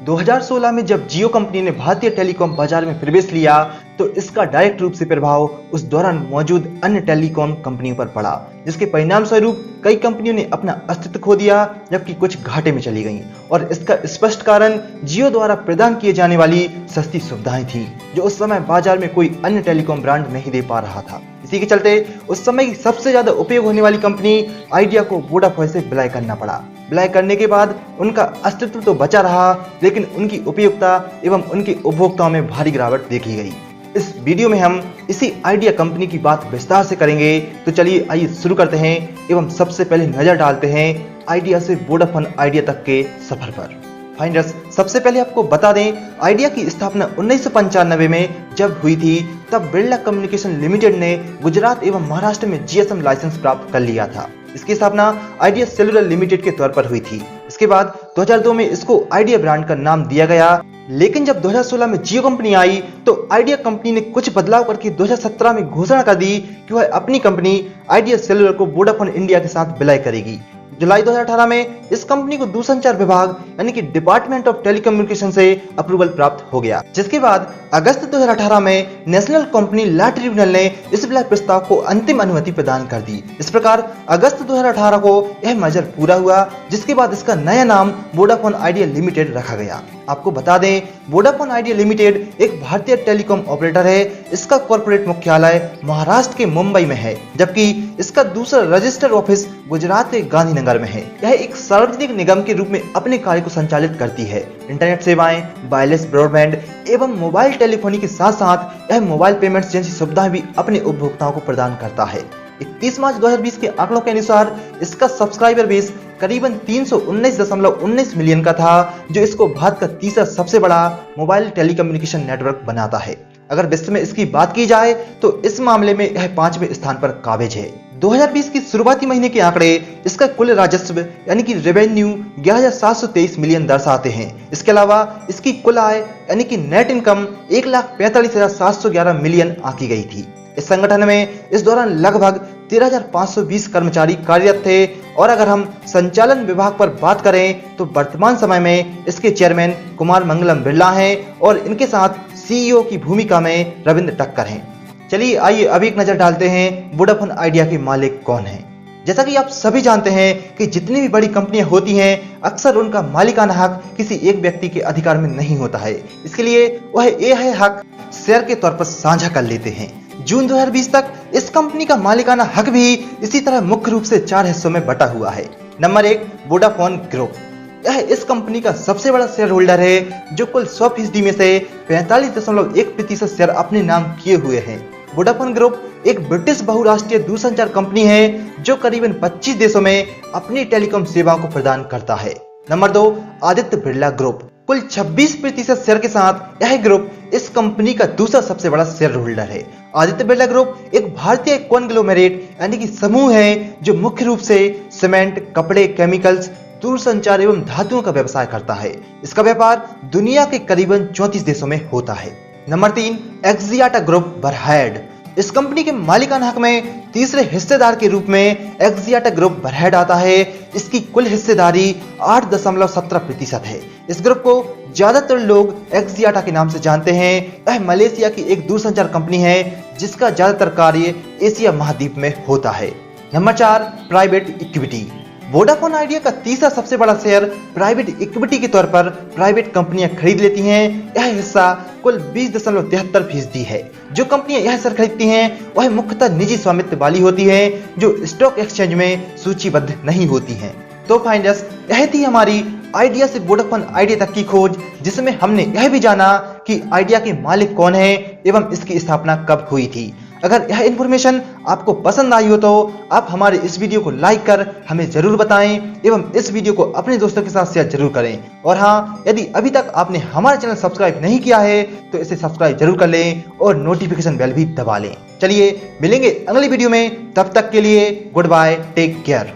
2016 में जब जियो कंपनी ने भारतीय टेलीकॉम बाजार में प्रवेश लिया तो इसका डायरेक्ट रूप से प्रभाव उस दौरान मौजूद अन्य टेलीकॉम कंपनियों पर पड़ा, जिसके परिणाम स्वरूप कई कंपनियों ने अपना अस्तित्व खो दिया जबकि कुछ घाटे में चली गईं। और इसका स्पष्ट कारण जियो द्वारा प्रदान किए जाने वाली सस्ती सुविधाएं थी जो उस समय बाजार में कोई अन्य टेलीकॉम ब्रांड नहीं दे पा रहा था। इसी के चलते उस समय की सबसे ज्यादा उपयोग होने वाली कंपनी आइडिया को वोडाफोन से विलय करना पड़ा। विलय करने के बाद उनका अस्तित्व तो बचा रहा, लेकिन उनकी उपयोगिता एवं उनके उपभोक्ताओं में भारी गिरावट देखी गई। इस वीडियो में हम इसी आइडिया कंपनी की बात विस्तार से करेंगे। तो चलिए आइए शुरू करते हैं एवं सबसे पहले नजर डालते हैं आइडिया से वोडाफोन आइडिया तक के सफर पर। फाइंडर्स, सबसे पहले आपको बता दें, आइडिया की स्थापना 1995 में जब हुई थी तब बिरला कम्युनिकेशन लिमिटेड ने गुजरात एवं महाराष्ट्र में जीएसएम लाइसेंस प्राप्त कर लिया था। इसकी स्थापना आइडिया सेलुलर लिमिटेड के तौर पर हुई थी। इसके बाद 2002 में इसको आइडिया ब्रांड का नाम दिया गया, लेकिन जब 2016 में जियो कंपनी आई तो आइडिया कंपनी ने कुछ बदलाव करके 2017 में घोषणा कर दी कि वह अपनी कंपनी आइडिया सेलुलर को वोडाफोन इंडिया के साथ विलय करेगी। जुलाई 2018 में इस कंपनी को दूरसंचार विभाग यानी कि डिपार्टमेंट ऑफ टेलीकम्युनिकेशन से अप्रूवल प्राप्त हो गया, जिसके बाद अगस्त 2018 में नेशनल कंपनी लॉ ट्रिब्यूनल ने इस विलय प्रस्ताव को अंतिम अनुमति प्रदान कर दी। इस प्रकार अगस्त 2018 को यह मर्जर पूरा हुआ, जिसके बाद इसका नया नाम वोडाफोन आइडिया लिमिटेड रखा गया। आपको बता दें, वोडाफोन आइडिया लिमिटेड एक भारतीय टेलीकॉम ऑपरेटर है। इसका कॉर्पोरेट मुख्यालय महाराष्ट्र के मुंबई में है, जबकि इसका दूसरा रजिस्टर्ड ऑफिस गुजरात के गांधीनगर में है। यह एक सार्वजनिक निगम के रूप में अपने कार्य को संचालित करती है। इंटरनेट सेवाएं, वायरलेस ब्रॉडबैंड एवं मोबाइल टेलीफोनी के साथ साथ यह मोबाइल पेमेंट्स जैसी सुविधाएं भी अपने उपभोक्ताओं को प्रदान करता है। 31 मार्च 2020 के आंकड़ों के अनुसार इसका सब्सक्राइबर बेस करीबन 319.19 मिलियन का था, जो इसको भारत का तीसरा सबसे बड़ा मोबाइल टेलीकम्युनिकेशन नेटवर्क बनाता है। अगर विश्व में इसकी बात की जाए तो इस मामले में यह 5वें स्थान पर काबिज है। 2020 की शुरुआती महीने के आंकड़े इसका कुल राजस्व यानी कि रेवेन्यू 11,723 मिलियन दर्शाते हैं। इसके अलावा इसकी कुल आय यानी कि नेट इनकम 1,45,711 मिलियन आंकी गई थी। इस संगठन में इस दौरान लगभग 13,520 कर्मचारी कार्यरत थे। और अगर हम संचालन विभाग पर बात करें तो वर्तमान समय में इसके चेयरमैन कुमार मंगलम बिरला हैं और इनके साथ सीईओ की भूमिका में रविंद्र टक्कर हैं। चलिए आइए अब एक नजर डालते हैं वोडाफोन आइडिया के मालिक कौन हैं। जैसा कि आप सभी जानते हैं कि जितनी भी बड़ी कंपनियां होती हैं, अक्सर उनका मालिकाना हक किसी एक व्यक्ति के अधिकार में नहीं होता है। इसके लिए वह यह हक शेयर के तौर पर साझा कर लेते हैं। जून 2020 तक इस कंपनी का मालिकाना हक भी इसी तरह मुख्य रूप से 4 हिस्सों में बटा हुआ है। Number 1, Vodafone group. यह इस कंपनी का सबसे बड़ा शेयर होल्डर है, जो कुल 100% में से 45.1% शेयर अपने नाम किए हुए हैं। वोडाफोन ग्रुप एक ब्रिटिश बहुराष्ट्रीय दूरसंचार कंपनी है जो करीबन 25 देशों में अपनी टेलीकॉम सेवाओं को प्रदान करता है। Number 2, Aditya Birla group. कुल 26% शेयर के साथ यह ग्रुप इस कंपनी का दूसरा सबसे बड़ा शेयर होल्डर है। आदित्य बिरला ग्रुप एक भारतीय कॉन्ग्लोमेरेट यानी कि समूह है जो मुख्य रूप से सीमेंट, कपड़े, केमिकल्स, दूरसंचार एवं धातुओं का व्यवसाय करता है। इसका व्यापार दुनिया के करीबन 34 देशों में होता है। Number 3, Axiata group Berhad. इस कंपनी के मालिकाना हक में तीसरे हिस्सेदार के रूप में एक्सियाटा ग्रुप बरहेड आता है। इसकी कुल हिस्सेदारी 8.17% है। इस ग्रुप को ज्यादातर लोग एक्सियाटा के नाम से जानते हैं। यह मलेशिया की एक दूरसंचार कंपनी है जिसका ज्यादातर कार्य एशिया महाद्वीप में होता है। Number 4, private equity. Vodafone idea का तीसरा सबसे बड़ा शेयर प्राइवेट इक्विटी के तौर पर प्राइवेट कंपनियां खरीद लेती हैं। यह हिस्सा कुल 20.73% है। जो कंपनियां यह शेयर खरीदती हैं वह मुख्यतः निजी स्वामित्व वाली होती हैं जो स्टॉक एक्सचेंज में सूचीबद्ध नहीं होती हैं। तो फाइंडर्स, यह थी हमारी आइडिया से वोडाफोन आइडिया तक की खोज, जिसमें हमने यह भी जाना कि आइडिया के मालिक कौन है एवं इसकी स्थापना कब हुई थी। अगर यह इन्फॉर्मेशन आपको पसंद आई हो तो आप हमारे इस वीडियो को लाइक कर हमें जरूर बताएं एवं इस वीडियो को अपने दोस्तों के साथ शेयर जरूर करें। और हाँ, यदि अभी तक आपने हमारा चैनल सब्सक्राइब नहीं किया है तो इसे सब्सक्राइब जरूर कर लें और नोटिफिकेशन बेल भी दबा लें। चलिए मिलेंगे अगली वीडियो में, तब तक के लिए गुड बाय, टेक केयर।